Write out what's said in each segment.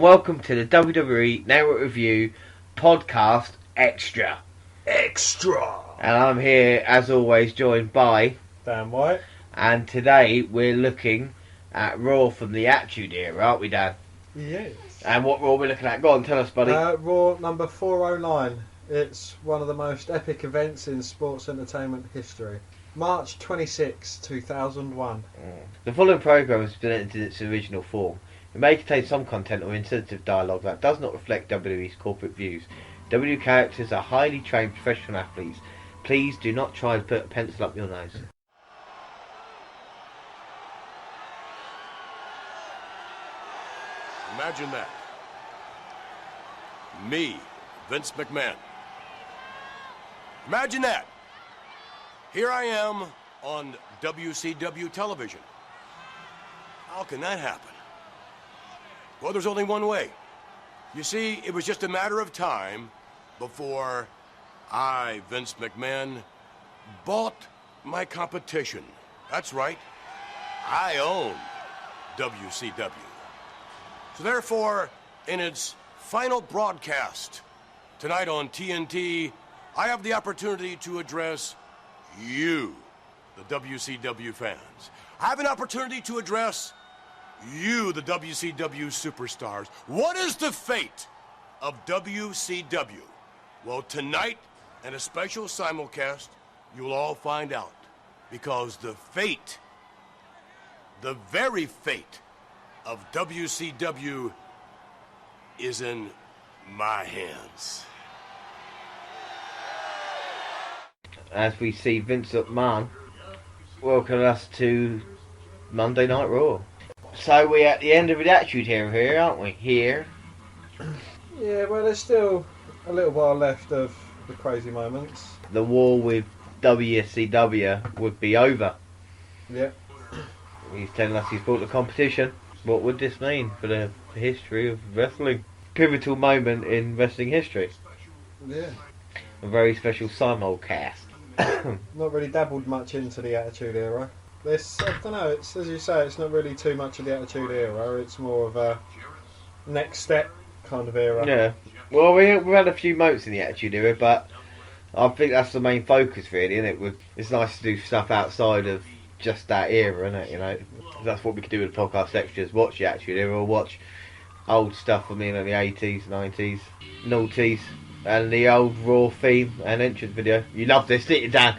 Welcome to the WWE Network Review Podcast Extra. And I'm here, as always, joined by Dan White. And today we're looking at Raw from the Attitude Era, aren't we, Dan? Yes. And what Raw we're looking at? Go on, tell us, buddy. Raw number 409. It's one of the most epic events in sports entertainment history. March 26, 2001. The following programme has been entered in its original form. It may contain some content or insensitive dialogue that does not reflect WWE's corporate views. WWE characters are highly trained professional athletes. Please do not try and put a pencil up your nose. Imagine that. Me, Vince McMahon. Imagine that. Here I am on WCW television. How can that happen? Well, there's only one way. You see, it was just a matter of time before I, Vince McMahon, bought my competition. That's right. I own WCW. So therefore, in its final broadcast tonight on TNT, I have the opportunity to address you, the WCW fans. I have an opportunity to address you, the WCW superstars. What is the fate of WCW? Well, tonight, in a special simulcast, you'll all find out. Because the fate, the very fate of WCW is in my hands. As we see Vince McMahon welcome us to Monday Night Raw. So we're at the end of the Attitude Era here, aren't we? Here. Yeah, well, there's still a little while left of the crazy moments. The war with WCW would be over. Yeah. He's telling us he's bought the competition. What would this mean for the history of wrestling? Pivotal moment in wrestling history. Yeah. A very special simulcast. Not really dabbled much into the Attitude Era. I don't know, it's, as you say, it's not really too much of the Attitude Era. It's more of a next step kind of era. Yeah. Well, we've had a few moments in the Attitude Era, but I think that's the main focus, really, isn't it? It's nice to do stuff outside of just that era, isn't it? You know, that's what we could do with the podcast extras. Watch the Attitude Era, or watch old stuff from the 80s, 90s, noughties, and the old Raw theme and entrance video. You love this, didn't you, Dan?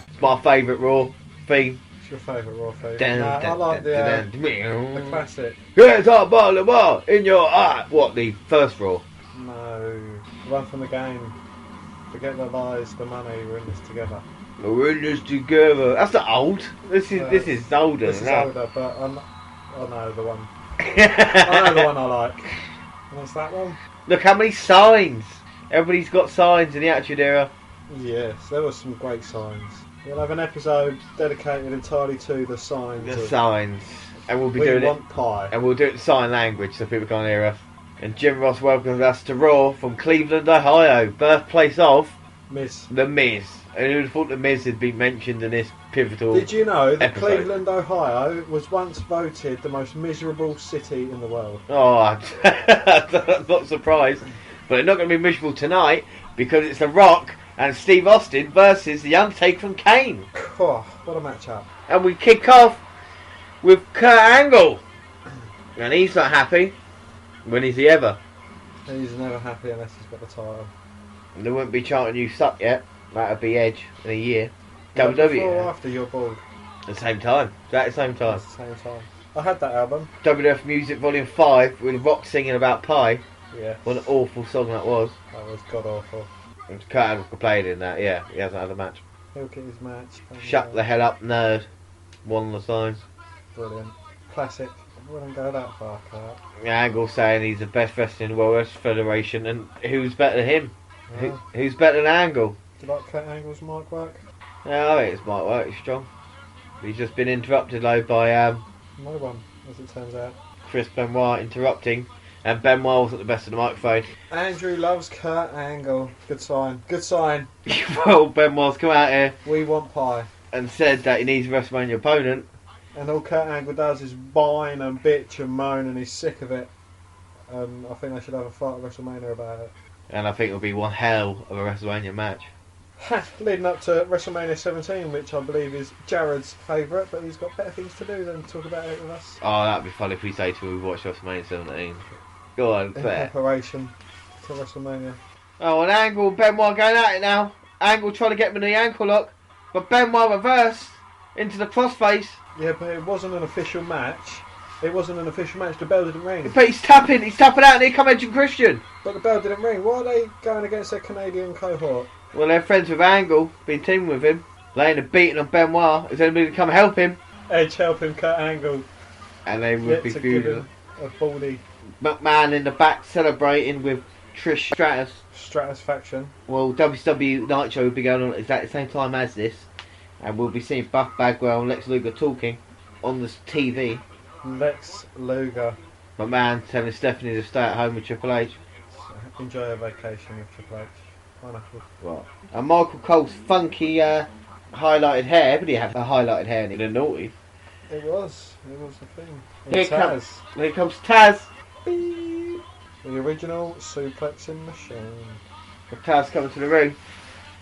It's my favourite Raw theme. It's your favourite Raw theme? I like the classic. Get up, ball, the ball in your eye. What, the first Raw? No, the one from the game. Forget the lies, the money, we're in this together. We're in this together. That's not old. This is older. This is older, but I know the one. I know the one I like. And what's that one? Look how many signs. Everybody's got signs in the Attitude Era. Yes, there were some great signs. We'll have an episode dedicated entirely to the signs. The signs. And we'll be We doing want it. pie. And we'll do it in sign language so people can't hear us. And Jim Ross welcomes us to Raw from Cleveland, Ohio, birthplace of Miz. The Miz. And who would have thought The Miz had been mentioned in this pivotal Did you know that episode? Cleveland, Ohio was once voted the most miserable city in the world? Oh, I'm not surprised. But they're not going to be miserable tonight because it's The Rock and Steve Austin versus The Undertaker from Kane. Oh, what a matchup. And we kick off with Kurt Angle. And he's not happy. When is he ever? He's never happy unless he's got the title. And they won't be chanting "You suck" yet. That'll be Edge in a year. Yeah, WWE. before or after you're bald? At the same time. At the same time. At the same time. I had that album. WWF Music Volume 5 with Rock singing about pie. Yeah. What an awful song that was. That was god awful. And Kurt Angle played in that, yeah. He hasn't had a match. He'll get his match. Shut the hell up, nerd. One of the signs. Brilliant. Classic. I wouldn't go that far, Kurt. Angle saying he's the best wrestler in the World Wrestling Federation, and who's better than him? Yeah. Who's better than Angle? Do you like Kurt Angle's mic work? Yeah, I think it might work. He's strong. He's just been interrupted though by No one, as it turns out. Chris Benoit interrupting, and Benoit wasn't the best of the microphone. Andrew loves Kurt Angle. Good sign. Good sign. Well, Benoit's come out here We want pie. and said that he needs a WrestleMania opponent. And all Kurt Angle does is whine and bitch and moan, and he's sick of it. I think they should have a fight at WrestleMania about it. And I think it'll be one hell of a WrestleMania match. Leading up to WrestleMania 17, which I believe is Jared's favourite, but he's got better things to do than talk about it with us. Oh, that'd be fun if we say to him we watched WrestleMania 17. Go on, In fair. preparation to WrestleMania. Oh, and Angle and Benoit going at it now. Angle trying to get him in the ankle lock, but Benoit reversed into the crossface. Yeah, but it wasn't an official match. It wasn't an official match. The bell didn't ring. But he's tapping out, and here come Edge and Christian. But the bell didn't ring. Why are they going against their Canadian cohort? Well, they're friends with Angle, been teaming with him, laying a beating on Benoit. Is anybody to come help him? Edge helping Kurt Angle. And they would Yet be to give feuding. him a baldy McMahon in the back celebrating with Trish Stratus. Stratusfaction. Well, WCW Nitro will be going on at exactly the same time as this, and we'll be seeing Buff Bagwell and Lex Luger talking on the TV. Lex Luger. McMahon telling Stephanie to stay at home with Triple H. Enjoy a vacation with Triple H. Pineapple. What? And Michael Cole's funky highlighted hair. But he had a highlighted hair in the naughty. It was the thing. Here Taz. comes Taz. Beep. The original suplexing machine. Taz coming to the ring.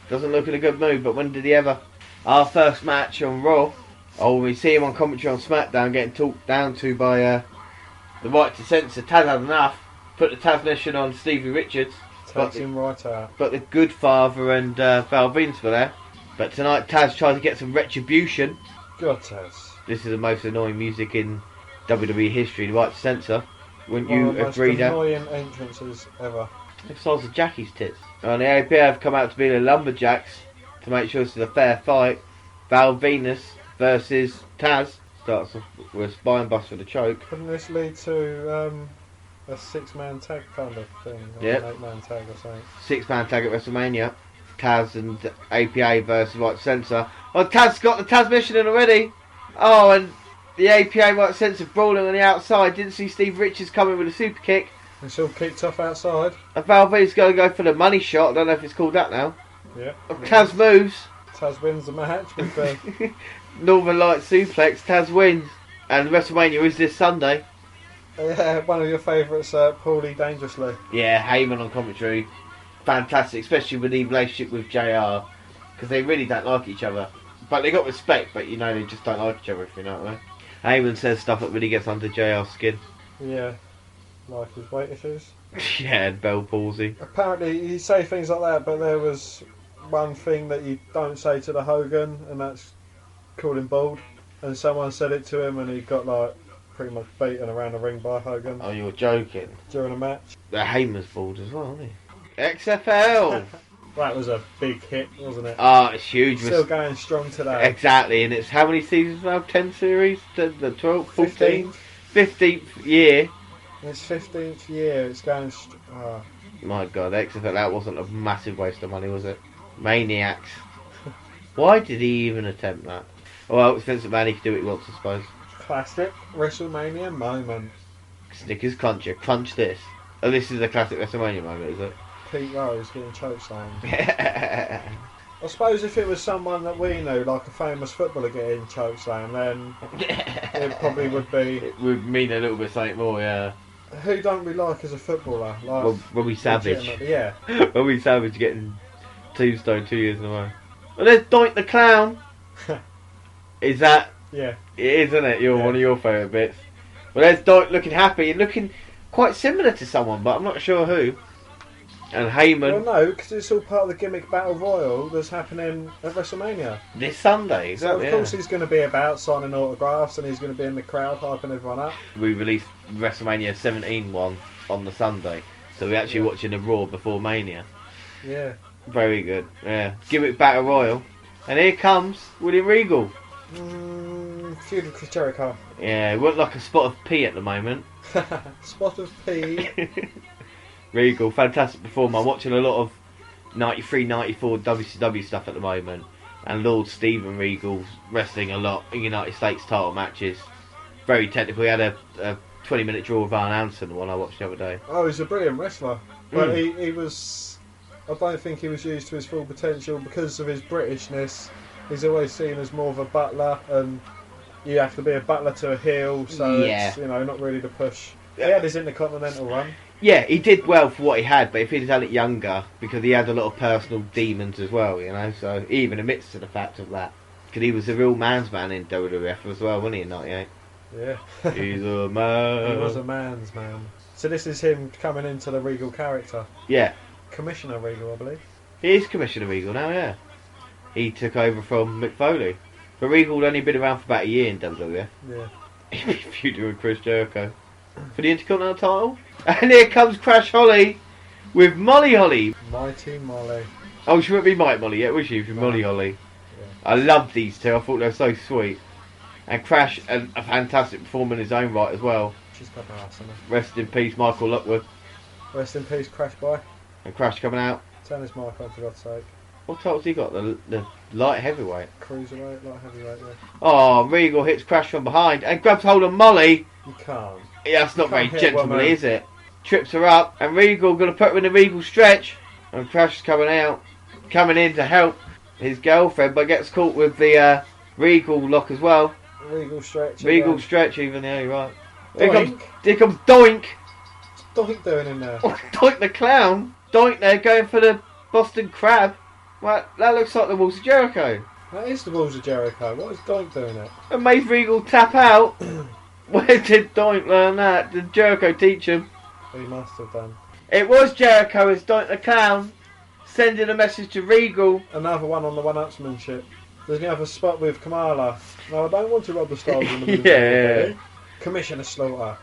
Doesn't look in a good mood, but when did he ever? Our first match on Raw. Oh, we see him on commentary on SmackDown getting talked down to by the right to censor. Taz had enough. Put the Taz mission on Stevie Richards. Takes him right out. But the Good Father and Val Venis were there. But tonight Taz tried to get some retribution. God, Taz. This is the most annoying music in WWE history, the right to censor. Wouldn't One you of the most agree that? annoying entrances ever. The size of Jackie's tits. And the APA have come out to be the Lumberjacks to make sure this is a fair fight. Val Venis versus Taz. Starts off with a spine bust for the choke. Couldn't this lead to a 6-man tag kind of thing? Or Yep. an 8-man tag or something? 6-man tag at WrestleMania. Taz and APA versus right to censor. Oh, Taz got the Taz mission in already. Oh, and the APA right to censor brawling on the outside. Didn't see Steve Richards coming with a super kick. It's all kicked off outside. And Val Venis going to go for the money shot. I don't know if it's called that now. Yeah. Taz moves. Taz wins the match with the Northern Light suplex. Taz wins. And WrestleMania is this Sunday. one of your favourites, Paulie Dangerously. Yeah, Heyman on commentary. Fantastic, especially with the relationship with JR. Because they really don't like each other. But they got respect, but you know they just don't like each other, if you know what I mean. Heyman says stuff that really gets under JR's skin. Yeah. Like his weight issues. Yeah, and Bell palsy. Apparently you say things like that, but there was one thing that you don't say to the Hogan, and that's call him bald. And someone said it to him, and he got like pretty much beaten around the ring by Hogan Oh, you're joking. during a match. Heyman's bald as well, isn't he? XFL! That was a big hit, wasn't it? Oh, it's huge. Still going strong today. Exactly, and it's how many seasons now? 10 series? The 12th? 14th? 15th. 15th year. It's 15th year. It's going. My god, XFL, that wasn't a massive waste of money, was it? Maniacs. Why did he even attempt that? Well, it's Vince McMahon, he can do what he wants, I suppose. Classic WrestleMania moment. Snickers Cruncher, crunch this. Oh, this is a classic WrestleMania moment, is it? Pete Rose getting chokeslammed. I suppose if it was someone that we knew, like a famous footballer getting chokeslammed, then it probably would be. It would mean a little bit something more, yeah. Who don't we like as a footballer? Like, Well, Robbie Savage. legitimately, yeah. Robbie Savage getting tombstone 2 years in a row. Well, there's Doink the Clown. Is that... Yeah. It is, isn't it? You're Yeah. one of your favourite bits. Well, there's Doink looking happy and looking quite similar to someone, but I'm not sure who. And Heyman... Well, no, because it's all part of the gimmick battle royal that's happening at WrestleMania. This Sunday, So exactly, of course he's going to be about signing autographs, and he's going to be in the crowd hyping everyone up. We released WrestleMania 17 one on the Sunday, so we're actually watching the Raw before Mania. Yeah. Very good, yeah. Gimmick Battle Royal. And here comes William Regal. Feud with Chris Jericho. Yeah, it looked like a spot of pee at the moment. Spot of pee. Regal, fantastic performer. I'm watching a lot of 93, 94 WCW stuff at the moment. And Lord Steven Regal's wrestling a lot in United States title matches. Very technical. He had a 20-minute draw with Arn Anderson, the one I watched the other day. Oh, he's a brilliant wrestler. But he was... I don't think he was used to his full potential because of his Britishness. He's always seen as more of a butler, and you have to be a butler to a heel, so it's, not really the push. He had his Intercontinental run. Yeah, he did well for what he had, but if he'd done it younger, because he had a lot of personal demons as well, so he even admits to the fact of that. Because he was a real man's man in WWF as well, wasn't he, in 98? Yeah. He's a man. He was a man's man. So this is him coming into the Regal character. Yeah. Commissioner Regal, I believe. He is Commissioner Regal now, yeah. He took over from Mick Foley. But Regal had only been around for about a year in WWF. Yeah. He feuded with Chris Jericho for the Intercontinental title. And here comes Crash Holly with Molly Holly. Mighty Molly. Oh, she wouldn't be Mike Molly yet, was she? For Molly Holly. Yeah. I loved these two. I thought they were so sweet. And Crash, a fantastic performer in his own right as well. She's got her ass on her. Rest in peace, Michael Lockwood. Rest in peace, Crash Boy. And Crash coming out. Turn his mic on, for God's sake. What title's he got? The light heavyweight. Cruiserweight, light heavyweight, yeah. Oh, Regal hits Crash from behind and grabs hold of Molly. You can't. Yeah, that's not very Can't hit gentlemanly, woman. is it? Trips her up, and Regal going to put her in the Regal stretch. And Crash is coming in to help his girlfriend, but gets caught with the Regal lock as well. Regal stretch. Regal stretch, even, yeah, you're right. Doink. Here comes Doink. What's Doink doing in there? Doink the clown. Doink there going for the Boston Crab. Well, that looks like the Walls of Jericho. That is the Walls of Jericho. What is Doink doing it? And made Regal tap out. Where did Doink learn that? Did Jericho teach him? He must have done. It was Jericho as Doink the Clown sending a message to Regal. Another one on the one-upsmanship. There's going to have a spot with Kamala. No, I don't want to rub the stars in the middle. Yeah. Commissioner Slaughter.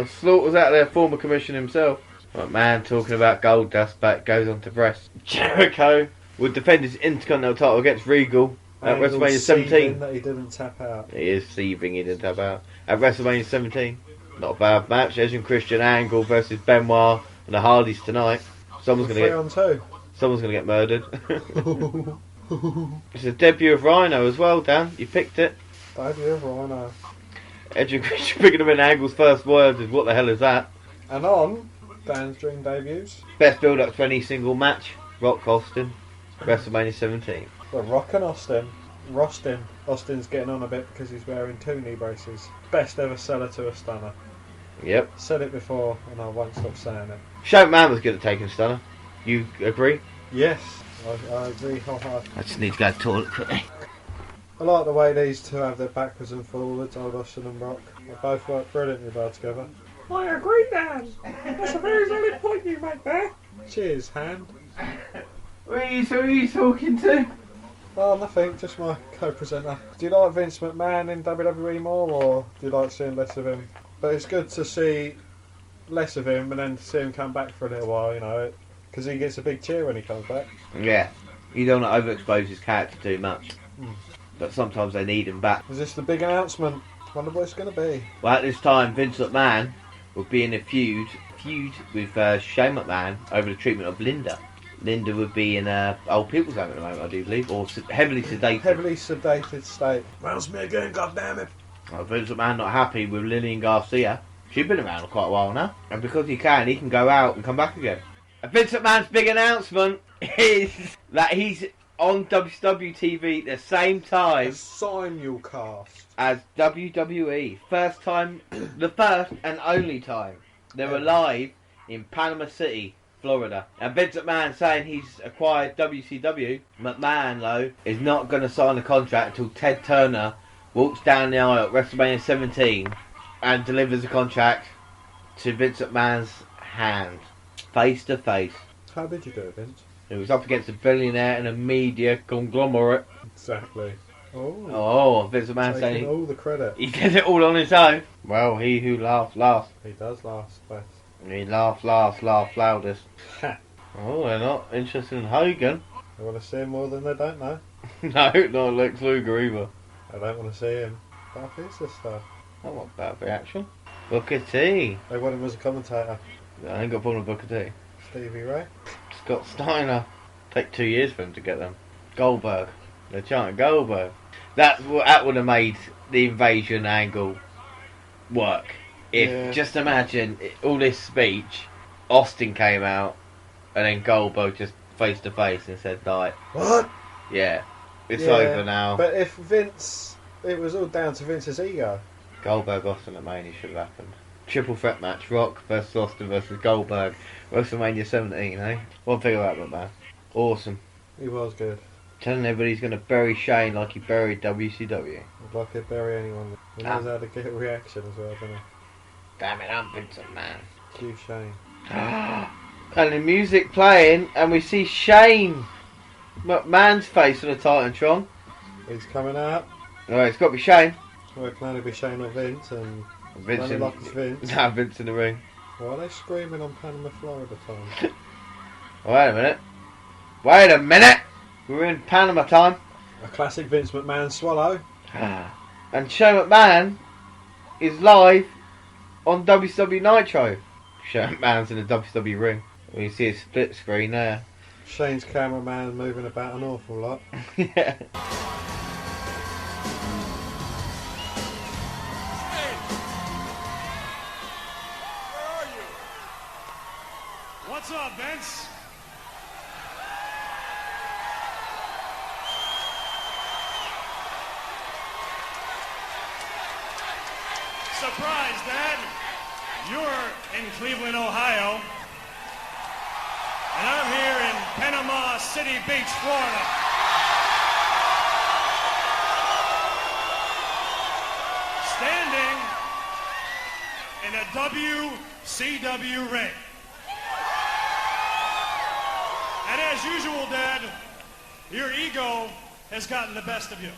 Slaughter's out there, former commissioner himself. Right, man talking about gold dust, but goes on to breast. Jericho would defend his Intercontinental title against Regal at Angle's WrestleMania 17. seething that he didn't tap out. He is seething, he didn't tap out. At WrestleMania 17. Not a bad match. Edge and Christian, Angle versus Benoit and the Hardys tonight. Someone's going to get murdered. It's a debut of Rhino as well, Dan. You picked it. Debut of Rhino. Edge and Christian picking up in Angle's first words is, what the hell is that? And on Dan's dream debuts. Best build-up to any single match. Rock Austin. WrestleMania 17. The Rock and Austin. Rostin. Austin's getting on a bit because he's wearing 2 knee braces. Best ever seller to a stunner. Yep. Said it before and I won't stop saying it. Shane McMahon was good at taking Stunner. You agree? Yes, I agree wholeheartedly. I just need to go to the toilet quickly. I like the way these two have their backwards and forwards, old Austin and Rock. They both work brilliantly well together. I agree, Dan. That's a very valid point you make there. Cheers, Hand. Who are you talking to? Oh, nothing, just my co-presenter. Do you like Vince McMahon in WWE more, or do you like seeing less of him? But it's good to see less of him and then to see him come back for a little while, because he gets a big cheer when he comes back. Yeah. You don't want to overexpose his character too much. But sometimes they need him back. Is this the big announcement? Wonder what it's going to be. Well, at this time, Vince McMahon will be in a feud with Shane McMahon over the treatment of Linda. Linda would be in a old people's home at the moment, I do believe, or heavily sedated. Heavily sedated state. Rounds me again, goddammit. Well, Vince McMahon not happy with Lillian Garcia. She's been around quite a while now. And because he can go out and come back again. And Vince McMahon's big announcement is that he's on WCW TV the same time simulcast as WWE. The first and only time. They were live in Panama City, Florida. And Vince McMahon saying he's acquired WCW. McMahon, though, is not going to sign the contract until Ted Turner walks down the aisle at WrestleMania 17 and delivers the contract to Vince McMahon's hand, face to face. How did you do it, Vince? He was up against a billionaire and a media conglomerate. Exactly. Oh, Vince McMahon saying all the credit. He did it all on his own. Well, he who laughs last. He does last best. He laughs loudest. Oh, they're not interested in Hogan. They want to see him more than they don't know. No, not Lex Luger either. I don't want to see him. Bad pizza stuff. That wasn't bad reaction. Booker T. They want him as a commentator. I ain't got a problem with Booker T. Stevie Ray. Scott Steiner. Take 2 years for him to get them. Goldberg. They're chanting Goldberg. That would have made the invasion angle work. If just imagine all this speech, Austin came out, and then Goldberg just face to face and said like, "What? Yeah, it's over now." But if Vince, it was all down to Vince's ego. Goldberg Austin at Mania should have happened. Triple threat match: Rock versus Austin versus Goldberg. WrestleMania 17. One thing about McMahon, awesome. He was good. Telling everybody he's going to bury Shane like he buried WCW. I'd like to bury anyone. He knows how to get a reaction as well, doesn't he? Damn it, I'm Vince McMahon. Cue Shane. And the music playing, and we see Shane McMahon's face on the Titantron. He's coming out. Alright, it's got to be Shane. Well, it can only be Shane or Vince, and Vince only like it's Vince. Nah, Vince in the ring. Why are they screaming on Panama, Florida time? Wait a minute. Wait a minute! We're in Panama time. A classic Vince McMahon swallow. And Shane McMahon is live on WCW Nitro. Shane McMahon's in the WCW ring. We see a split screen there. Shane's cameraman moving about an awful lot. Yeah. What's up, Vince? Surprise, Dad. You're in Cleveland, Ohio. And I'm here in Panama City Beach, Florida. Standing in a WCW ring. And as usual, Dad, your ego has gotten the best of you.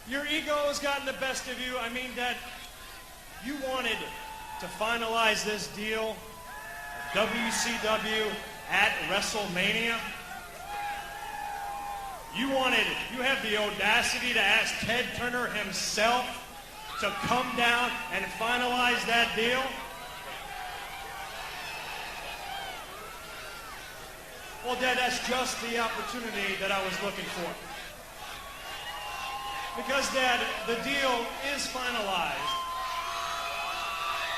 Your ego has gotten the best of you. I mean, Dad, you wanted to finalize this deal, WCW at WrestleMania. You have the audacity to ask Ted Turner himself to come down and finalize that deal? Well, Dad, that's just the opportunity that I was looking for. Because, Dad, the deal is finalized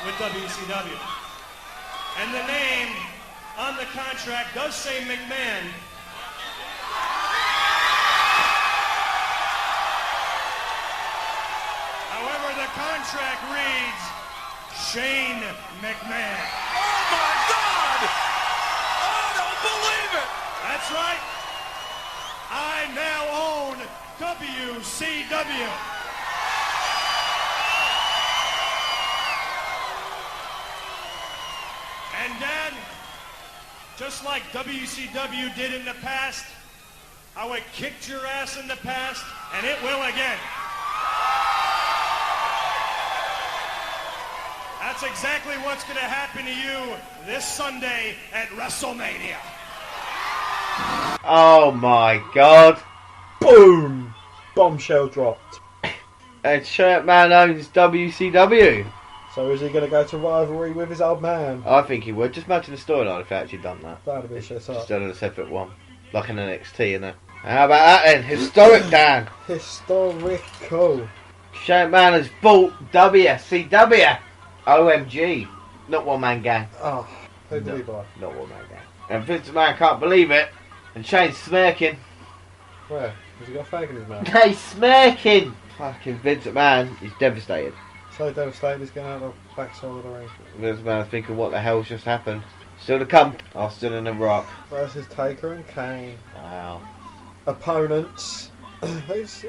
with WCW. And the name on the contract does say McMahon. However, the contract reads Shane McMahon. Oh my God! I don't believe it! That's right. I now own WCW. And Dad, just like WCW did in the past, how it kicked your ass in the past, and it will again. That's exactly what's going to happen to you this Sunday at WrestleMania. Oh my God. Boom! Bombshell dropped. And Shane McMahon owns WCW. So is he going to go to rivalry with his old man? I think he would. Just imagine the storyline if they actually done that. That'd be shit up. Just done in a separate one. Like an NXT, you know. How about that then? Historic, Dan. Historical. Shane McMahon has bought WCW. OMG. Not One Man Gang. Oh, who did he buy? Not One Man Gang. And Vince McMahon can't believe it. And Shane's smirking. Where? Has he got a fag in his mouth? He's smirking. Fucking Vince McMahon. He's devastated. So devastated he's going out the backside of the ring. Vince McMahon's thinking, what the hell's just happened? Still to come. Austin and The Rock. Versus Taker and Kane. Wow. Opponents. Who's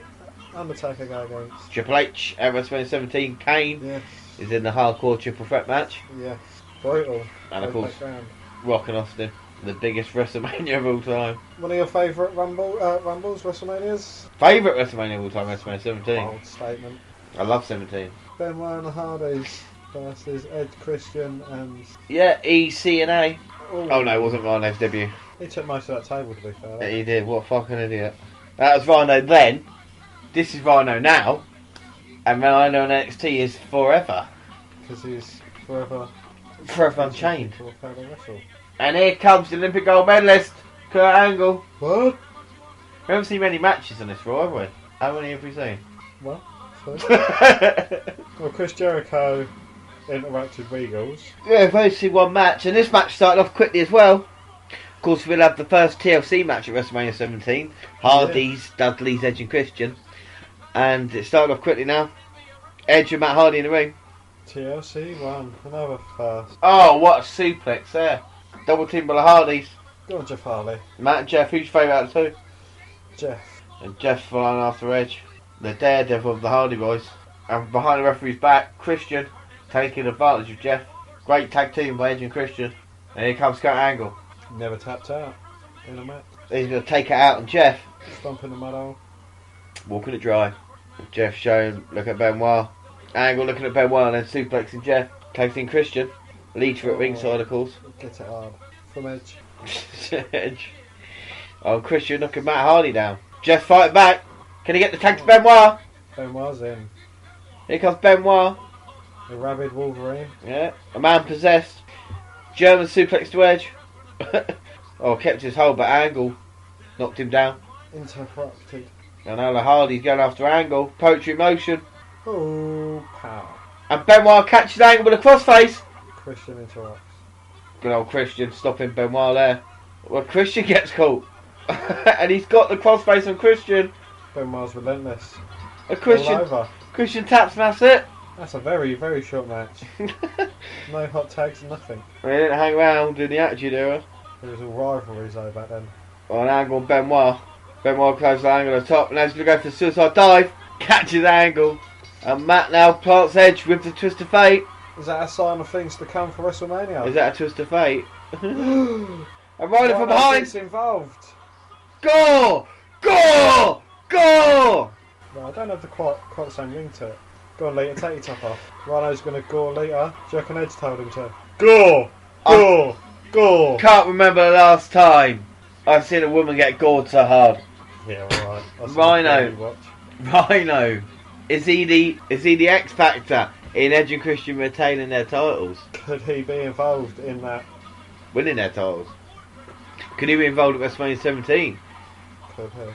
Undertaker go against? Triple H at WrestleMania 17. Kane Yes. is in the hardcore triple threat match. Yes. Brutal. And of Goes course, back round. Rock and Austin. The biggest WrestleMania of all time. One of your favourite Rumbles, WrestleManias? Favourite WrestleMania of all time, WrestleMania 17. Bold statement. I love 17. Benoit and the Hardys versus Ed, Christian and... Yeah, EC&A. Ooh. Oh no, it wasn't Rhino's debut. He took most of that table, to be fair. Yeah, he did. What a fucking idiot. That was Rhino then. This is Rhino now. And Rhino on NXT is forever. Because he's forever Forever Unchained. People have heard of wrestle. And here comes the Olympic gold medalist, Kurt Angle. What? We haven't seen many matches on this Raw, have we? How many have we seen? What? Sorry? Well, Chris Jericho interrupted Regals. Yeah, we've only seen one match, and this match started off quickly as well. Of course, we'll have the first TLC match at WrestleMania 17. Hardy's, Dudley's, Edge and Christian. And it started off quickly now. Edge and Matt Hardy in the ring. TLC won. Another first. Oh, what a suplex there. Double team by the Hardys. Go on, Jeff Hardy. Matt and Jeff, who's your favourite out of the two? Jeff. And Jeff's flying after Edge. The daredevil of the Hardy Boys. And behind the referee's back, Christian taking advantage of Jeff. Great tag team by Edge and Christian. And here comes Kurt Angle. Never tapped out in a match. He's going to take it out on Jeff. Stomping the mud hole. Walking it dry. Jeff showing, look at Benoit. Angle looking at Benoit and then suplexing Jeff. Taking Christian. Leader at ringside, of course. Get it hard. From Edge. Edge. Oh, Christian knocking Matt Hardy down. Jeff fighting back. Can he get the tag to Benoit? Benoit's in. Here comes Benoit. The rabid Wolverine. Yeah. A man possessed. German suplex to Edge. Oh, kept his hold, but Angle knocked him down. Interrupted. And now the Hardy's going after Angle. Poetry motion. Oh, power. And Benoit catches Angle with a crossface. Christian interrupts. Good old Christian stopping Benoit there. Well, Christian gets caught. And he's got the crossface on Christian. Benoit's relentless. And Christian, All over. Christian taps and that's it. That's a very, very short match. No hot tags, nothing. They didn't hang around in the Attitude Era. There was all rivalries though back then. On Angle and Benoit. Benoit closes the Angle at the top and Edge's going to go for the suicide dive. Catches Angle. And Matt now plants Edge with the twist of fate. Is that a sign of things to come for WrestleMania? Is that a twist of fate? And Ryder from behind. It's involved. Gore! Gore! Gore! No, I don't have the quite the same ring to it. Go on, Lita, take your top off. Rhino's going to gore Lita. Do you reckon Edge told him to? Gore! Gore! Gore! Can't remember the last time I've seen a woman get gored so hard. Yeah, alright. Rhino. Rhino. Is he the X Factor in Edge and Christian retaining their titles? Could he be involved in that? Winning their titles? Could he be involved at WrestleMania 17? Could he?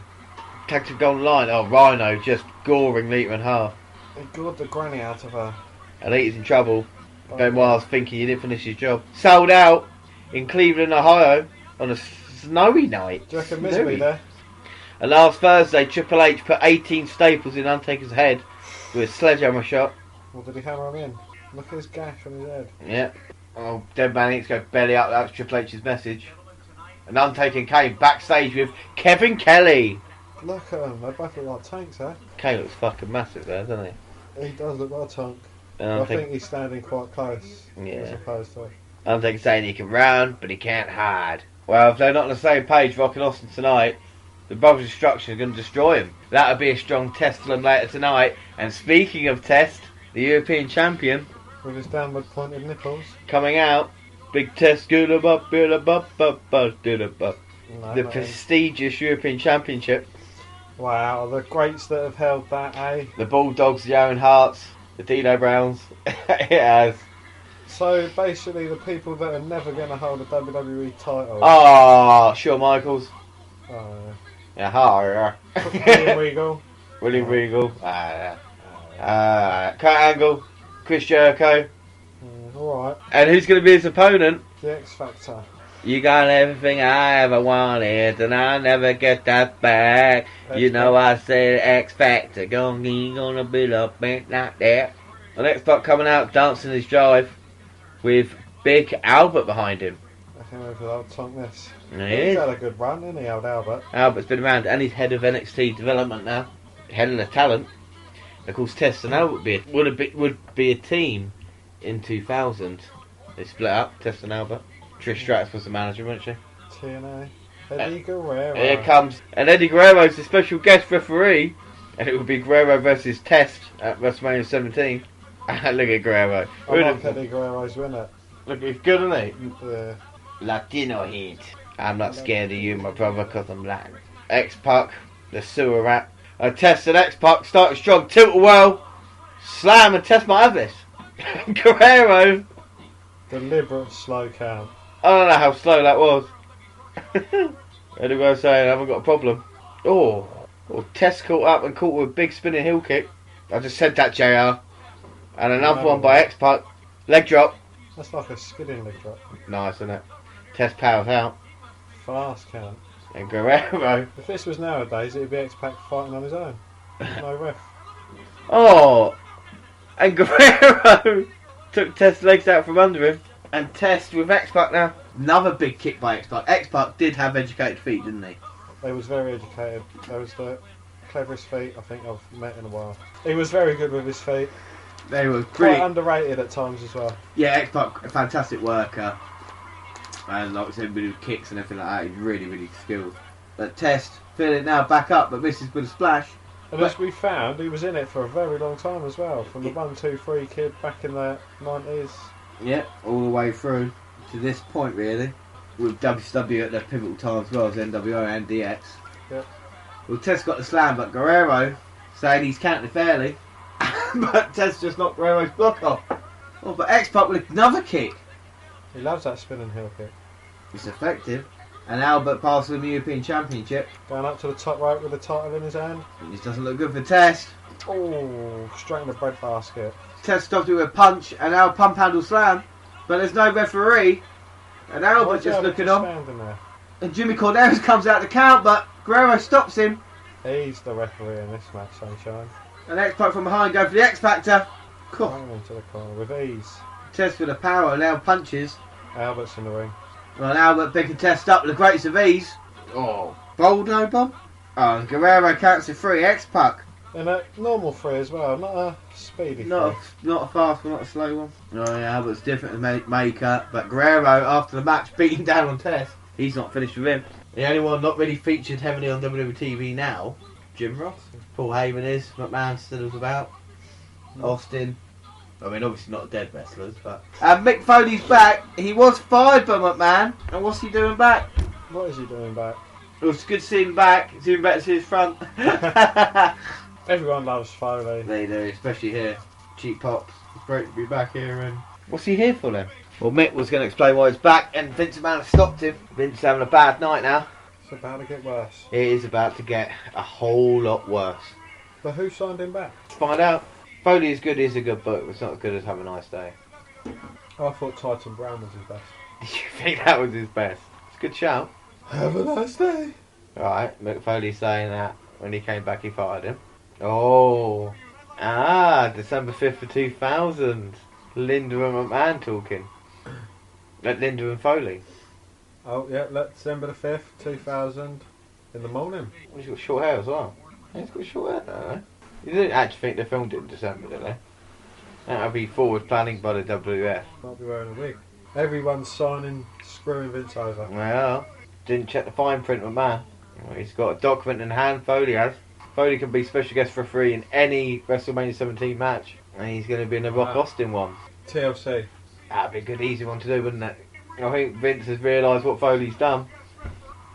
Tag Team Golden Line. Oh, Rhino just goring Lita in half. He gored the granny out of her. And Lita's in trouble. Benoit's thinking he didn't finish his job. Sold out in Cleveland, Ohio on a snowy night. Do you reckon Miz will be there? And last Thursday, Triple H put 18 staples in Undertaker's head with a sledgehammer shot. Or did he hammer him in? Look at his gash on his head. Yeah. Oh, Dead Man needs to go belly up. That's Triple H's message. And Undertaker and Kane backstage with Kevin Kelly. Look at them. They both look like tanks, eh? Kane looks fucking massive there, doesn't he? He does look like a tank. And I think he's standing quite close. Yeah. As opposed to... Undertaker saying he can run, but he can't hide. Well, if they're not on the same page, Rock and Austin tonight, the Brothers Destruction are going to destroy him. That would be a strong test for them later tonight. And speaking of test, the European champion with his downward pointed nipples. Coming out, big test, the prestigious European Championship. Wow, the greats that have held that, eh? The Bulldogs, the Owen Harts, the Dino Browns. It has. So basically, the people that are never going to hold a WWE title. Ah, Shawn Michaels. Oh, yeah. William Regal. William Regal. Kurt Angle. Chris Jericho. Alright. And who's going to be his opponent? The X Factor. You got everything I ever wanted, and I never get that back. You know I said X Factor, gonna be the big like that. The next part coming out, dancing his jive, with Big Albert behind him. I can't remember if I'll tongue this. He's had a good run, isn't he, old Albert? Albert's been around, and he's head of NXT development now. Head of the talent. Of course, Test and Albert would be a team in 2000. They split up, Test and Albert. Trish Stratus was the manager, wasn't she? TNA. Eddie Guerrero. Here comes, and Eddie Guerrero's the special guest referee, and it would be Guerrero versus Test at WrestleMania 17. Look at Guerrero. I like Eddie Guerrero's winner. Look, he's good, isn't he? Yeah. Latino heat. I'm not scared of you, my brother, because I'm Latin. X-Pac, the sewer rat. Test and X-Pac started strong, tilt well, slam and Test might have this. Guerrero. Deliberate slow count. I don't know how slow that was. Anyway, saying I haven't got a problem. Oh, Test caught up and caught with a big spinning heel kick. I just said that, JR. And another one by X-Pac. Leg drop. That's like a skidding leg drop. Nice, isn't it? Test powers out. Fast count. And Guerrero. If this was nowadays, it'd be X-Pac fighting on his own. No ref. Oh, and Guerrero took Test's legs out from under him. And Test with X-Pac now. Another big kick by X-Pac. X-Pac did have educated feet, didn't he? He was very educated. That was the cleverest feet I think I've met in a while. He was very good with his feet. They were Quite underrated at times as well. Yeah, X-Pac, a fantastic worker. And like I said, with kicks and everything like that, he's really, really skilled. But Test, feeling now back up, but misses with a splash. And as we found, he was in it for a very long time as well. From the 1-2-3 kid back in the 90s. Yeah, all the way through to this point, really. With WCW at their pivotal time as well as NWO and DX. Yeah. Well, Test got the slam, but Guerrero saying he's counted fairly. But Test just knocked Guerrero's block off. Oh, but X-Pac with another kick. He loves that spinning heel kick. It's effective. And Albert passes the European Championship. Going up to the top rope with the title in his hand. This doesn't look good for Test. Oh, straight in the breadbasket. Test stopped it with a punch and now pump handle slam. But there's no referee. And Albert just looking on. There? And Jimmy Corderas comes out to count, but Guerrero stops him. He's the referee in this match, Sunshine. And X-Pac from behind go for the X-Factor. Cool. Going into the corner with ease. Test with the power and now punches. Albert's in the ring. Well, Albert picking Test up with the greatest of ease. Oh, bold no bomb. Oh, and Guerrero counts it free. X-Pac. And a normal free as well, not a speedy free. Not a fast one, not a slow one. Oh yeah, Albert's different than Maker. But Guerrero, after the match, beating down on Test. He's not finished with him. The only one not really featured heavily on WWE TV now, Jim Ross. Paul Heyman is. McMahon still is about. Austin. I mean, obviously not dead wrestlers, but... And Mick Foley's back. He was fired by McMahon. And what's he doing back? What is he doing back? It was good to see him back. It's even better to see his front. Everyone loves Foley. They do, especially here. Cheap Pops. It's great to be back here. And what's he here for then? Well, Mick was going to explain why he's back, and Vince McMahon stopped him. Vince is having a bad night now. It's about to get worse. It is about to get a whole lot worse. But who signed him back? Let's find out. Foley is good, he's a good book. It's not as good as Have a Nice Day. I thought Titan Brown was his best. Did you think that was his best? It's a good shout. Have a nice day. Alright, Mick Foley's saying that when he came back he fired him. Oh. December 5th of 2000. Linda and McMahon talking. Linda and Foley. Oh, yeah, December the 5th, 2000, in the morning. He's got short hair as well. He's got short hair now, eh? You didn't actually think they filmed it in December, did they? That would be forward planning by the WWF. Might be wearing a wig. Everyone's signing, screwing Vince over. Well, didn't check the fine print with McMahon. Well, he's got a document in hand, Foley has. Foley can be special guest referee in any WrestleMania 17 match. And he's going to be in the Rock Austin one. TLC. That'd be a good easy one to do, wouldn't it? I think Vince has realised what Foley's done.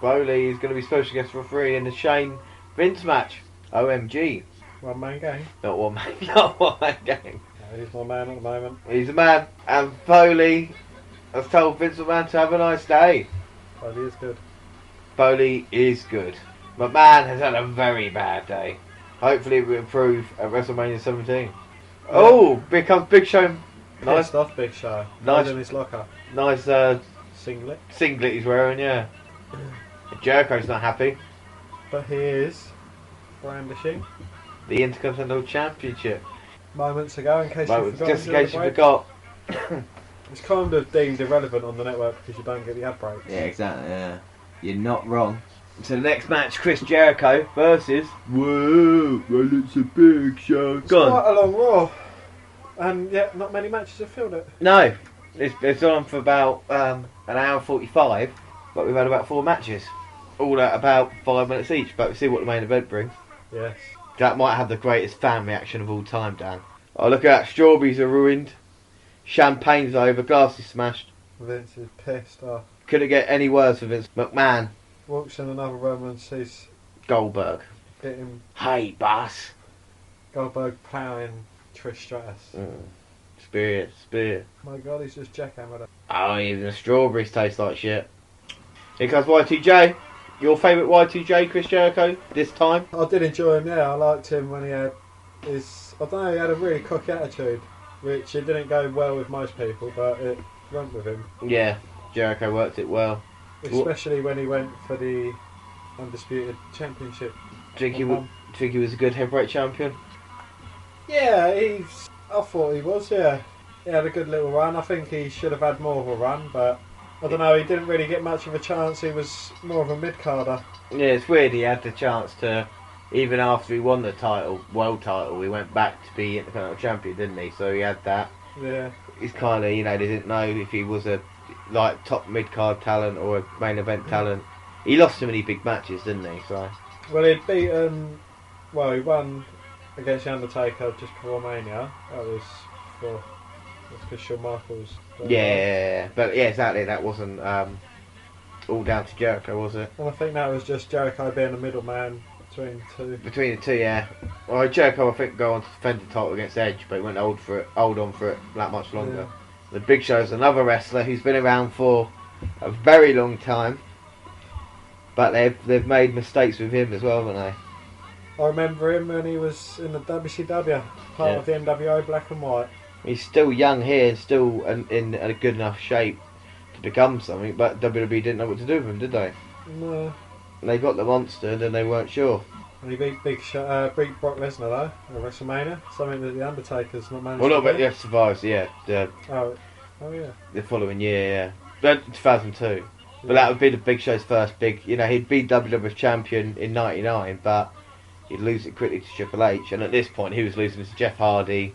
Foley is going to be special guest referee in the Shane Vince match. OMG. One man gang. Not one man, not one man gang. No, he's my man at the moment. He's a man, and Foley has told Vince McMahon to have a nice day. Foley is good. Foley is good. McMahon has had a very bad day. Hopefully it will improve at WrestleMania 17. Yeah. Oh, here comes Big Show. Nice. Pissed off Big Show. Nice. In his locker. Nice singlet. Singlet he's wearing, yeah. Jericho's not happy. But he is brandishing the Intercontinental Championship. Moments ago, in case you forgot. Just in case you forgot. It's kind of deemed irrelevant on the network because you don't get the ad breaks. Yeah, exactly, yeah. You're not wrong. So the next match, Chris Jericho versus... Whoa, well it's a Big Show. It's quite a long Raw. And yet, not many matches have filled it. No. It's on for about an hour and 45, but we've had about 4 matches. All at about 5 minutes each, but we'll see what the main event brings. Yes. That might have the greatest fan reaction of all time, Dan. Oh, look at that. Strawberries are ruined. Champagne's over. Glasses smashed. Vince is pissed off. Couldn't get any worse for Vince McMahon. Walks in another room and sees Goldberg. Getting Hey, boss. Goldberg ploughing Trish Stratus. spear. My God, he's just jackhammered it. Oh, even the strawberries taste like shit. Here comes Y2J. Your favourite Y2J, Chris Jericho, this time? I did enjoy him, yeah. I liked him when he had his... I don't know, he had a really cocky attitude, which it didn't go well with most people, but it went with him. Yeah, Jericho worked it well. Especially when he went for the Undisputed Championship. Do you think he was a good heavyweight champion? Yeah, I thought he was, yeah. He had a good little run. I think he should have had more of a run, but I don't know, he didn't really get much of a chance. He was more of a mid-carder. Yeah, it's weird he had the chance to, even after he won the title, world title, he went back to be Intercontinental Champion, didn't he? So he had that. Yeah. He's kind of, they didn't know if he was a top mid-card talent or a main event talent. He lost so many big matches, didn't he? So. Well, he'd beaten... Well, he won against the Undertaker just before Mania. That was for... That's because Shawn Michaels... Yeah, but yeah, exactly. That wasn't all down to Jericho, was it? And I think that was just Jericho being the middleman between the two. Between the two, yeah. Well, Jericho, I think, go on to defend the title against Edge, but he went hold on for it that much longer. Yeah. The Big Show's another wrestler who's been around for a very long time, but they've made mistakes with him as well, haven't they? I remember him when he was in the WCW, part of the NWO Black and White. He's still young here and still in a good enough shape to become something, but WWE didn't know what to do with him, did they? No. They got the monster and then they weren't sure. And he beat beat Brock Lesnar though at WrestleMania, something that the Undertaker's not managed. Well, not to but yeah, survives. Yeah, Oh yeah. the following year, yeah, but 2002. But that would be the Big Show's first big. He'd be WWF champion in '99, but he'd lose it quickly to Triple H, and at this point he was losing to Jeff Hardy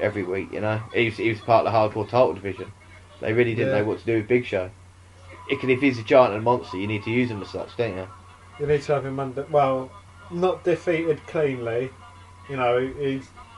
every week. He was part of the hardcore title division. They really didn't know what to do with Big Show. If he's a giant and monster, you need to use him as such, don't you? You need to have him not defeated cleanly.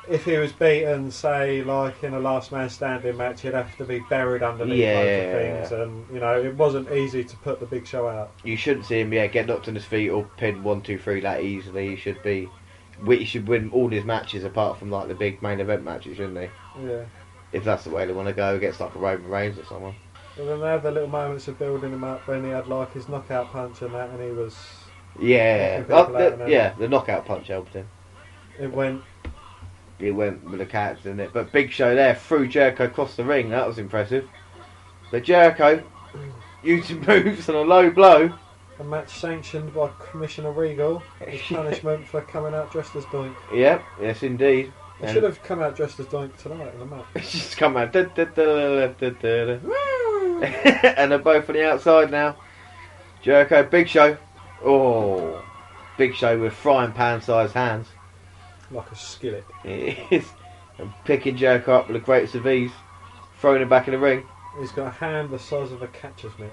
If he was beaten, say, like in a last man standing match, he'd have to be buried underneath loads of things, and it wasn't easy to put the Big Show out. You shouldn't see him, get knocked on his feet or pinned 1, 2, 3 that easily. He should win all his matches apart from like the big main event matches, shouldn't he? Yeah. If that's the way they want to go against like a Roman Reigns or someone. But then they had the little moments of building him up when he had like his knockout punch and that, and he was. Yeah. The knockout punch helped him. It went with the cats, didn't it? But Big Show there threw Jericho across the ring. That was impressive. But Jericho using moves and a low blow. A match sanctioned by Commissioner Regal as punishment for coming out dressed as Doink. Yep, yes indeed. He should have come out dressed as Doink tonight in the match. Just come out. And they're both on the outside now. Jericho, Big Show. Oh, Big Show with frying pan sized hands. Like a skillet. It is. And picking Jericho up with the greatest of ease. Throwing him back in the ring. He's got a hand the size of a catcher's mitt.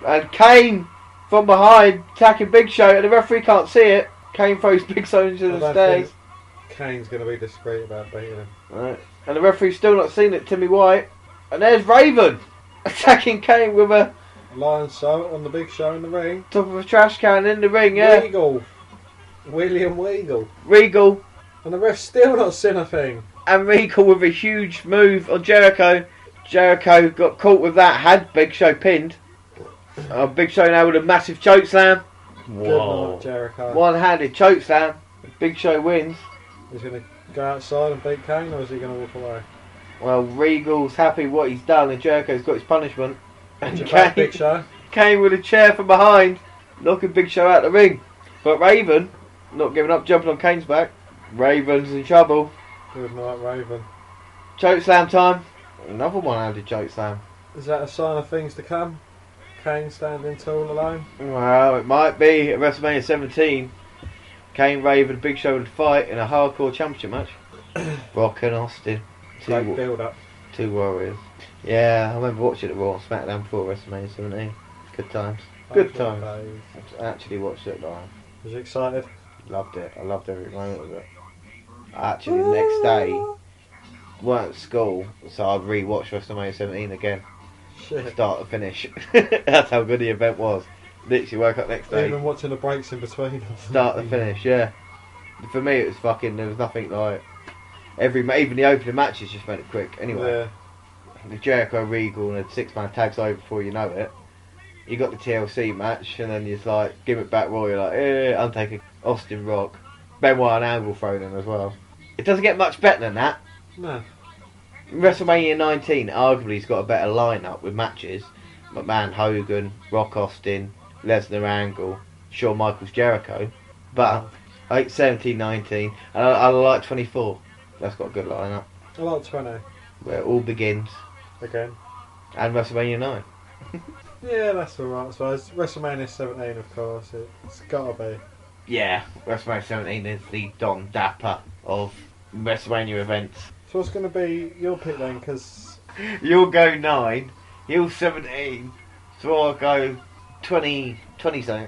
And Kane from behind attacking Big Show, and the referee can't see it. Kane throws Big Show into the stairs. Kane's going to be discreet about beating him. Right. And the referee's still not seen it, Timmy White. And there's Raven attacking Kane with a Lion Salt on the Big Show in the ring. top of a trash can in the ring, yeah. William Regal. Regal. And the ref's still not seen a thing. And Regal with a huge move on Jericho. Jericho got caught with that, had Big Show pinned. Big Show now with a massive chokeslam. Good night, Jericho. One-handed chokeslam. Big Show wins. He's going to go outside and beat Kane, or is he going to walk away? Well, Regal's happy what he's done, and Jericho's got his punishment. And Big Show. Kane with a chair from behind, knocking Big Show out the ring. But Raven, not giving up, jumping on Kane's back. Raven's in trouble. Good night, Raven. Chokeslam time. Another one-handed chokeslam. Is that a sign of things to come? Kane standing tall alone? Well, it might be at WrestleMania 17. Kane, Raven, Big Show would fight in a hardcore championship match. Brock and Austin. Great build-up. Two warriors. Yeah, I remember watching it Raw and SmackDown before WrestleMania 17. Good times. Good times. I actually watched it live. Was you excited? Loved it. I loved every moment of it. Actually, the next day, weren't at school, so I'd re-watch WrestleMania 17 again. Shit. Start to finish. That's how good the event was. Literally woke up next day. Even watching the breaks in between. Start to finish, yeah. For me, it was fucking. There was nothing like. Even the opening matches just made it quick. Anyway, Yeah. the Jericho Regal and the 6-man tags over before you know it. You got the TLC match, and then you're like, give it back Raw. You're like, Undertaker, Austin, Rock, Benoit and Angle thrown in as well. It doesn't get much better than that. No. WrestleMania 19 arguably has got a better lineup with matches. McMahon, Hogan, Rock, Austin, Lesnar, Angle, Shawn Michaels, Jericho. But I like 17, 19, and I like 24. That's got a good lineup. I like 20. Where it all begins. Again. And WrestleMania 9. Yeah, that's alright. So it's WrestleMania 17, of course. It's gotta be. Yeah, WrestleMania 17 is the Don Dapper of WrestleMania events. So what's going to be your pick then? Because You'll go 9, you'll 17, so I'll go 20 something.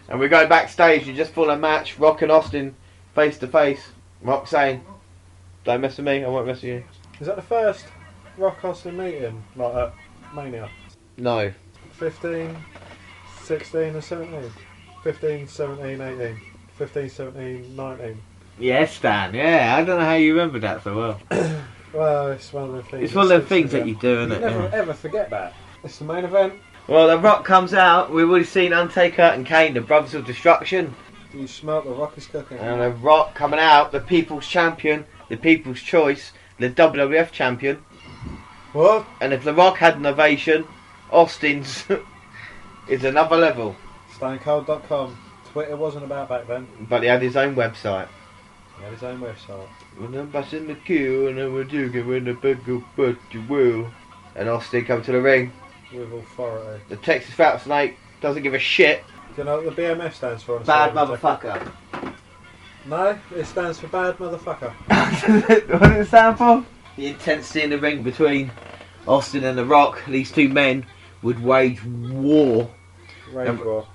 And we go backstage and just full a match, Rock and Austin face to face. Rock saying, don't mess with me, I won't mess with you. is that the first Rock Austin meeting? Like at Mania? No. 15, 16 and 17? 15, 17, 18. 15, 17, 19. Yes, Dan, yeah, I don't know how you remember that so well. Well, it's one of the things. It's one of them things that you do, isn't You it? never Yeah. ever forget that. It's the main event. Well, The Rock comes out, we've already seen Undertaker and Kane, the Brothers of Destruction. You smelt the Rock is cooking. And The Rock coming out, the People's Champion, the People's Choice, the WWF Champion. What? And if The Rock had an ovation, Austin's is another level. Stonecold.com. Twitter wasn't about back then. But he had his own website. He had his own website. When I'm passing the queue and I'm do get in the big but you will. And Austin come to the ring. With authority. The Texas Rattlesnake doesn't give a shit. Do you know what the BMF stands for? on Bad Saturday? motherfucker. No, it stands for bad motherfucker. What does it stand for? The intensity in the ring between Austin and The Rock. These two men would wage war. Rage war.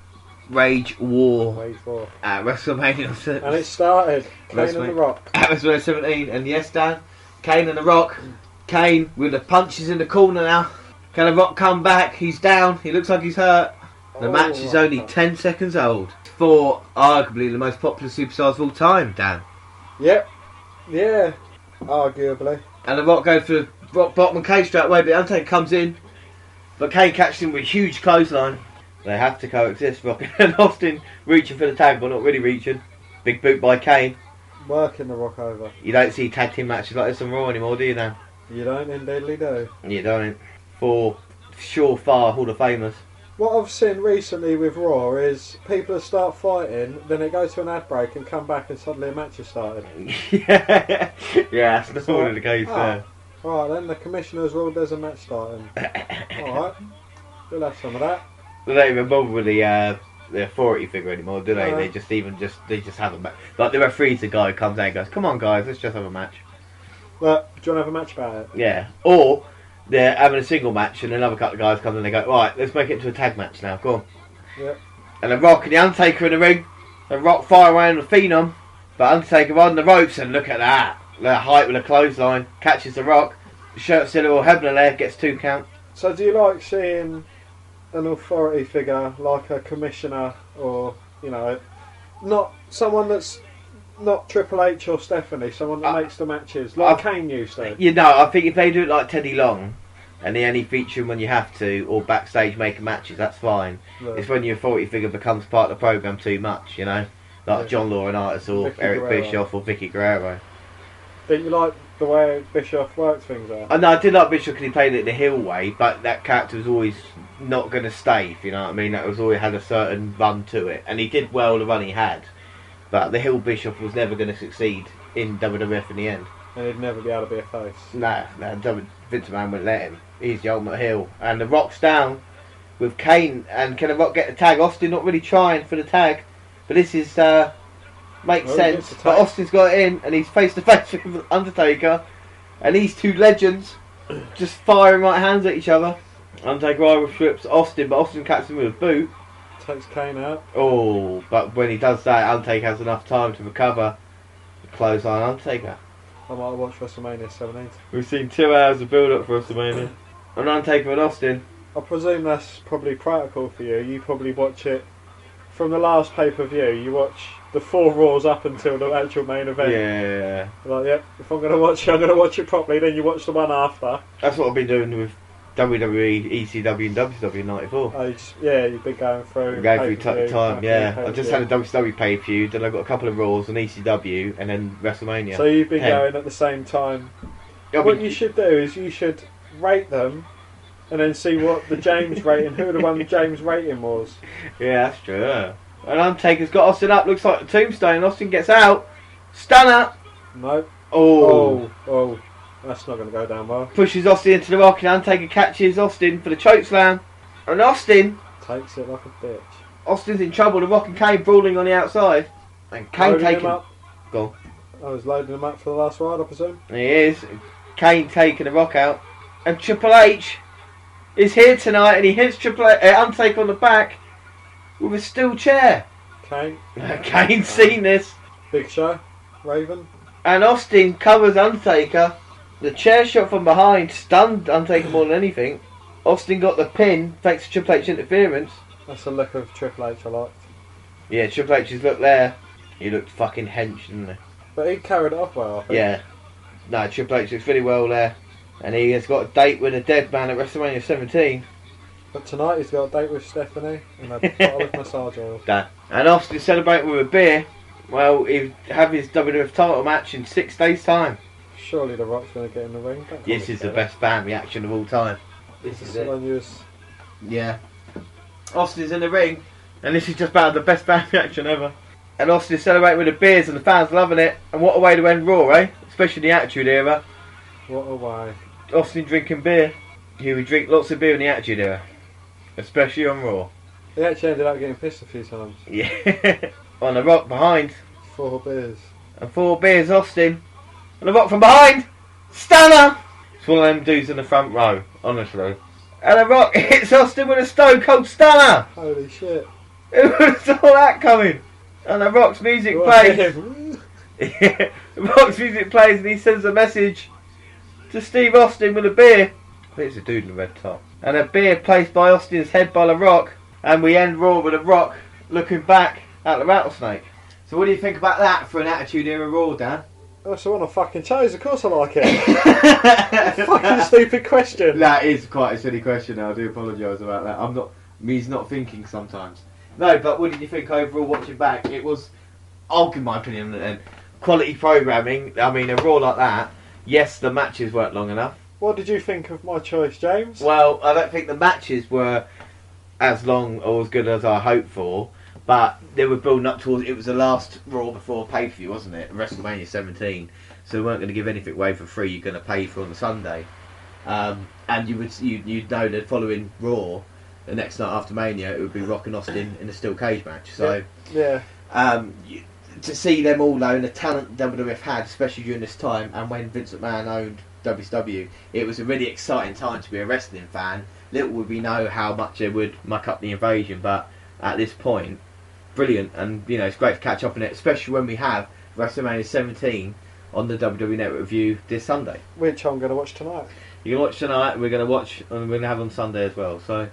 Rage war Wage war. at WrestleMania. And it started. Kane and the Rock. At WrestleMania 17. And yes, Dan, Kane and The Rock. Kane with the punches in the corner now. Can The Rock come back? He's down. He looks like he's hurt. The match is only 10 seconds old. For arguably the most popular superstars of all time, Dan. Yep. Yeah. Arguably. And The Rock goes for the rock bottom and Kane straight away, but Undertaker comes in. But Kane catches him with a huge clothesline. They have to coexist, Rock and Austin reaching for the tag, but not really reaching. Big boot by Kane. Working the Rock over. You don't see tag team matches like this on Raw anymore, do you, Dan? You don't indeedly do. You don't. For surefire Hall of Famers. What I've seen recently with Raw is people start fighting, then it goes to an ad break and come back and suddenly a match has started. Yeah, that's not So, all the case there. Alright then, the commissioner's ruled there's a match starting. Alright. We'll have some of that. They don't even bother with the authority figure anymore, do they? No. They just have a match. Like the referee's the guy who comes out and goes, "Come on, guys, let's just have a match." But do you want to have a match about it? Yeah. Or they're having a single match and another couple of guys come and they go, "Right, let's make it into a tag match now. Go on." Yep. And The Rock and the Undertaker in the ring. The Rock fire away on the Phenom, but Undertaker on the ropes and look at that. The height with a clothesline catches The Rock. The shirt still all Hebner there, gets 2 count. So do you like seeing an authority figure like a commissioner or, you know, not someone that's not Triple H or Stephanie, someone that makes the matches, like Kane used to? You know, I think if they do it like Teddy Long, and they only feature him when you have to, or backstage making matches, that's fine. Yeah. It's when your authority figure becomes part of the programme too much, you know? Like Yeah. John Laurinaitis or Vicky Eric Guerrero. Bischoff or Vicky Guerrero. Didn't you like the way Bischoff worked things out? I know, I did like Bischoff because he played it the heel way, but that character was always not going to stay, if you know what I mean? That was always had a certain run to it, and he did well the run he had. But the heel Bischoff was never going to succeed in WWF in the end. And he'd never be able to be a face. Nah, Vince McMahon wouldn't let him. He's the ultimate heel. And The Rock's down with Kane, and can The Rock get the tag? Austin not really trying for the tag, but this is makes Well, he sense. gets the But tag. Austin's got it in, and he's face to face with Undertaker, and these two legends just firing right hands at each other. Undertaker Irish whips Austin, but Austin catches him with a boot. Takes Kane out. Oh, but when he does that, Undertaker has enough time to recover. Clothesline Undertaker. I might have watched WrestleMania 17. We've seen 2 hours of build up for WrestleMania. And Undertaker and Austin. I presume that's probably practical for you. You probably watch it from the last pay-per-view, you watch the 4 Raws up until the actual main event. Yeah. Like, yep, if I'm going to watch it, I'm going to watch it properly, then you watch the one after. That's what I've been doing with WWE, ECW and WCW 94. Oh, you've been going through... Going through time, yeah. I just had a WCW pay-per-view, then I got a couple of Raws on ECW, and then WrestleMania. So you've been going at the same time. What you should do is you should rate them, and then see what the James rating, who the one James rating was. Yeah, that's true. Yeah. And Undertaker's got Austin up, looks like the tombstone. Austin gets out. Stunner! No. Oh. Oh. That's not going to go down well. Pushes Austin into the Rock, and Undertaker catches Austin for the chokeslam. And Austin takes it like a bitch. Austin's in trouble. The Rock and Kane brawling on the outside. And Kane loading taking... him up. Go on. I was loading him up for the last ride, I presume. He is. Kane taking the Rock out. And Triple H is here tonight, and he hits Undertaker on the back with a steel chair. Kane. Kane's seen this. Big Show. Raven. And Austin covers Undertaker. The chair shot from behind stunned Undertaker more than anything. Austin got the pin thanks to Triple H interference. That's the look of Triple H I liked. Yeah, Triple H's look there. He looked fucking hench, didn't he? But he carried it off well, I think. Yeah. No, Triple H looks really well there. And he has got a date with a dead man at WrestleMania 17. But tonight he's got a date with Stephanie and a bottle of massage oil. And Austin celebrating with a beer. Well, he'll have his WWF title match in 6 days' time. Surely The Rock's going to get in the ring. This is the best fan reaction of all time. This is it. Yeah. Austin's in the ring, and this is just about the best fan reaction ever. And Austin's celebrating with the beers, and the fans loving it. And what a way to end Raw, eh? Especially the Attitude Era. What a way. Austin drinking beer. He would drink lots of beer in the Attitude Era. Especially on Raw. He actually ended up getting pissed a few times. Yeah. On the Rock behind. 4 beers. And 4 beers, Austin. And the Rock from behind. Stunner! It's one of them dudes in the front row, honestly. And the Rock hits Austin with a Stone Cold Stunner! Holy shit. Who saw that coming? And the Rock's music plays. The Rock's music plays, and he sends a message to Steve Austin with a beer. I think it's a dude in a red top. And a beer placed by Austin's head by the Rock. And we end Raw with the Rock looking back at the rattlesnake. So what do you think about that for an Attitude Era Raw, Dan? That's the one I fucking chose, of course I like it. Fucking stupid question. That is quite a silly question. I do apologise about that. Me's not thinking sometimes. No, but what did you think overall watching back? It was, I'll give my opinion, quality programming. I mean, a Raw like that, yes, the matches weren't long enough. What did you think of my choice, James? Well, I don't think the matches were as long or as good as I hoped for, but they were building up towards, it was the last Raw before pay-per-view, wasn't it? WrestleMania 17. So they weren't going to give anything away for free. You're going to pay for on the Sunday. And you'd know that following Raw, the next night after Mania, it would be Rock and Austin in a steel cage match. So yeah. To see them all though, and the talent WWF had, especially during this time, and when Vince McMahon owned WCW, it was a really exciting time to be a wrestling fan. Little would we know how much it would muck up the invasion, but at this point, brilliant, and you know it's great to catch up on it, especially when we have WrestleMania 17 on the WWE Network Review this Sunday. Which I'm going to watch tonight. You can watch tonight, we're going to watch, and we're going to have on Sunday as well. So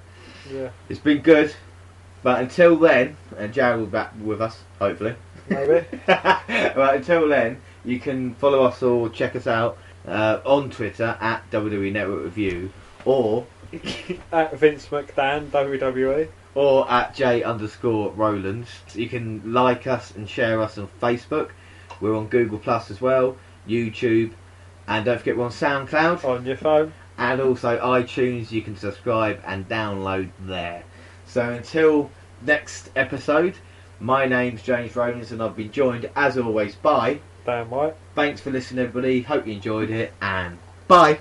yeah, it's been good, but until then, and Jared will be back with us, hopefully. Maybe. Well, until then, you can follow us or check us out on Twitter at WWE Network Review, or at Vince McDan WWE, or at J_Rowlands. You can like us and share us on Facebook. We're on Google Plus as well, YouTube, and don't forget we're on SoundCloud. On your phone. And also iTunes, you can subscribe and download there. So until next episode, my name's James Rowlands and I've been joined as always by Dan White. Thanks for listening everybody, hope you enjoyed it, and bye!